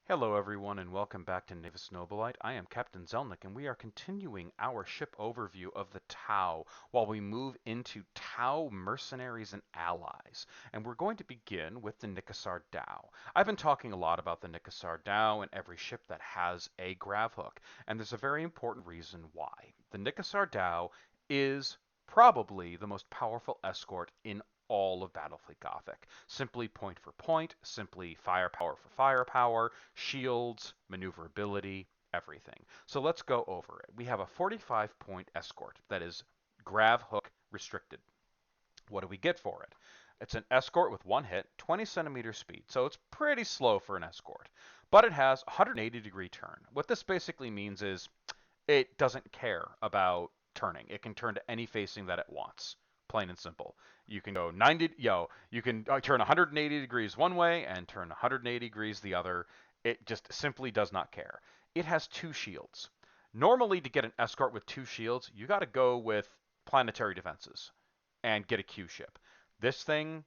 Hello everyone and welcome back to Navis Nobilite. I am Captain Zelnick and we are continuing our ship overview of the Dhow while we move into Dhow mercenaries and allies. And we're going to begin with the Nicassar Dhow. I've been talking a lot about the Nicassar Dhow and every ship that has a grav hook, and there's a very important reason why. The Nicassar Dhow is probably the most powerful escort in all of Battlefleet Gothic. Simply point for point, simply firepower for firepower, shields, maneuverability, everything. So let's go over it. We have a 45-point escort that is grav hook restricted. What do we get for it? It's an escort with one hit, 20 centimeter speed, so it's pretty slow for an escort. But it has a 180-degree turn. What this basically means is it doesn't care about turning. It can turn to any facing that it wants. Plain and simple. You can go 90, you can turn 180 degrees one way and turn 180 degrees the other. It just simply does not care. It has two shields. Normally, to get an escort with two shields, you got to go with planetary defenses and get a Q ship. This thing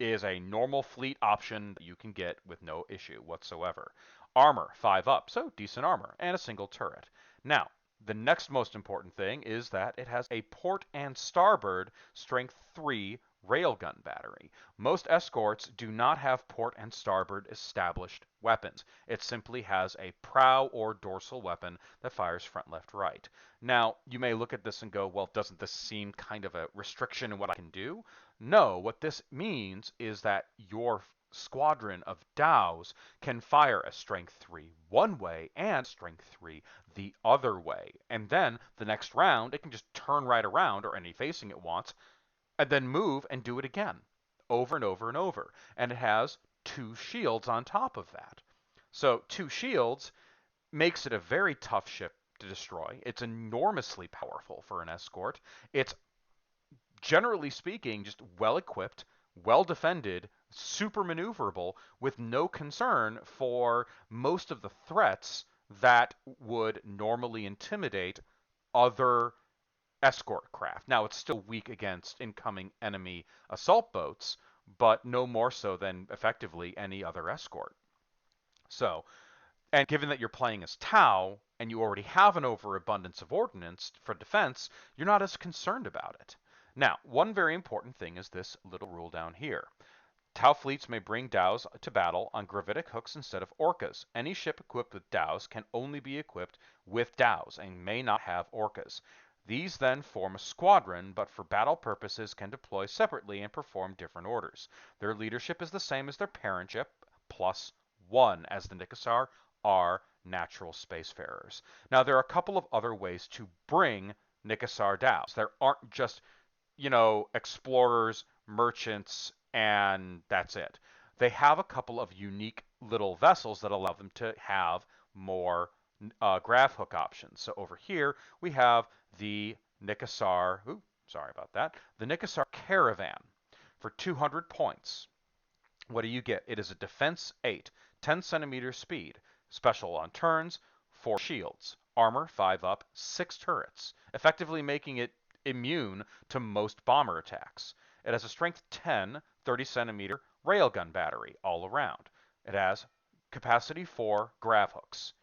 is a normal fleet option that you can get with no issue whatsoever. Armor, 5 up, so decent armor, and a single turret. Now, the next most important thing is that it has a port and starboard strength 3 railgun battery. Most escorts do not have port and starboard established weapons. It simply has a prow or dorsal weapon that fires front, left, right. Now, you may look at this and go, well, doesn't this seem kind of a restriction in what I can do? No, what this means is that your squadron of Dhows can fire a strength 3 one way and strength 3 the other way. And then the next round, it can just turn right around or any facing it wants and then move and do it again over and over and over. And it has two shields on top of that. So two shields makes it a very tough ship to destroy. It's enormously powerful for an escort. It's generally speaking, just well equipped, well defended, super maneuverable, with no concern for most of the threats that would normally intimidate other escort craft. Now, it's still weak against incoming enemy assault boats, but no more so than effectively any other escort. So, and given that you're playing as Dhow and you already have an overabundance of ordnance for defense, you're not as concerned about it. Now, one very important thing is this little rule down here. Dhow fleets may bring Dhows to battle on gravitic hooks instead of orcas. Any ship equipped with Dhows can only be equipped with Dhows and may not have orcas. These then form a squadron, but for battle purposes can deploy separately and perform different orders. Their leadership is the same as their parent ship, plus one, as the Nicassar are natural spacefarers. Now, there are a couple of other ways to bring Nicassar Dhows. There aren't just, explorers, merchants, and that's it. They have a couple of unique little vessels that allow them to have more grav hook options. So over here, we have the Nicassar, ooh, sorry about that, the Nicassar Caravan for 200 points. What do you get? It is a defense 8, 10 centimeter speed, special on turns, 4 shields, armor 5 up, 6 turrets, effectively making it immune to most bomber attacks. It has a strength 10, 30 centimeter railgun battery all around. It has capacity 4 grav hooks.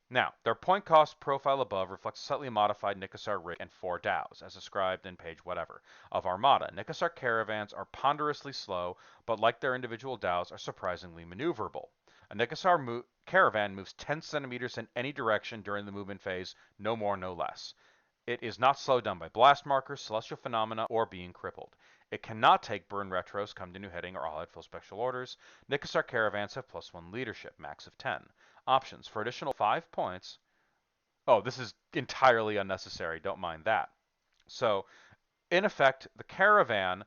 Now, their point cost profile above reflects a slightly modified Nicassar rig and 4 Dhows, as described in page whatever, of Armada. Nicassar caravans are ponderously slow, but like their individual Dhows, are surprisingly maneuverable. A Nicassar caravan moves 10 centimeters in any direction during the movement phase, no more, no less. It is not slowed down by blast markers, celestial phenomena, or being crippled. It cannot take burn retros, come to new heading, or allied full special orders. Nicassar caravans have +1 leadership, max of 10. Options for additional 5 points. Oh, this is entirely unnecessary. Don't mind that. So, in effect, the caravan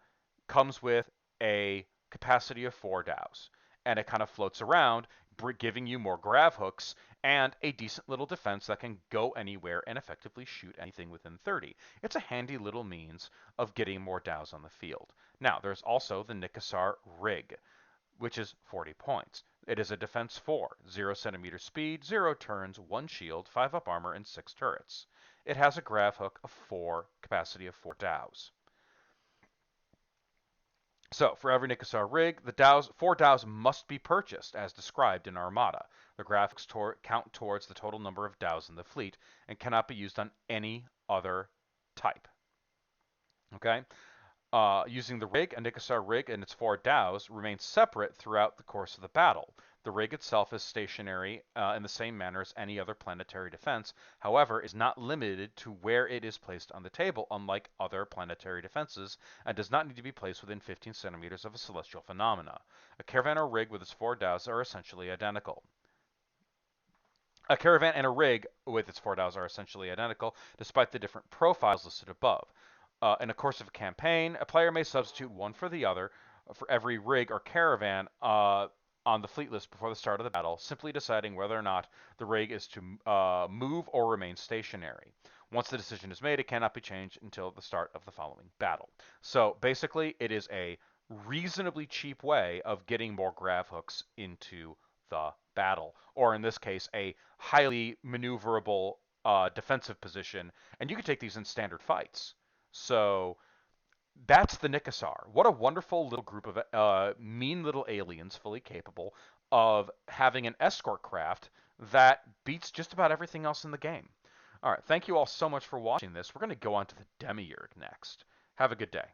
comes with a capacity of 4 Dhows, and it kind of floats around, giving you more grav hooks and a decent little defense that can go anywhere and effectively shoot anything within 30. It's a handy little means of getting more Dhows on the field. Now, there's also the Nicassar rig, which is 40 points. It is a defense 4, 0 centimeter speed, 0 turns, 1 shield, 5 up armor, and 6 turrets. It has a grav hook of 4, capacity of 4 Dhows. So, for every Nicassar rig, the Dhows, 4 Dhows must be purchased, as described in Armada. The graphics count towards the total number of Dhows in the fleet and cannot be used on any other type. Okay? Using the rig, a Nicassar rig and its 4 Dhows remain separate throughout the course of the battle. The rig itself is stationary in the same manner as any other planetary defense, however, is not limited to where it is placed on the table, unlike other planetary defenses, and does not need to be placed within 15 centimeters of a celestial phenomena. A caravan or rig with its 4 Dhows are essentially identical. A caravan and a rig with its 4 Dhows are essentially identical, despite the different profiles listed above. In the course of a campaign, a player may substitute one for the other for every rig or caravan on the fleet list before the start of the battle, simply deciding whether or not the rig is to move or remain stationary. Once the decision is made, it cannot be changed until the start of the following battle. So basically, it is a reasonably cheap way of getting more grav hooks into the battle, or in this case, a highly maneuverable defensive position, and you can take these in standard fights. So that's the Nicassar. What a wonderful little group of mean little aliens, fully capable of having an escort craft that beats just about everything else in the game. All right, thank you all so much for watching this. We're going to go on to the Demiurge next. Have a good day.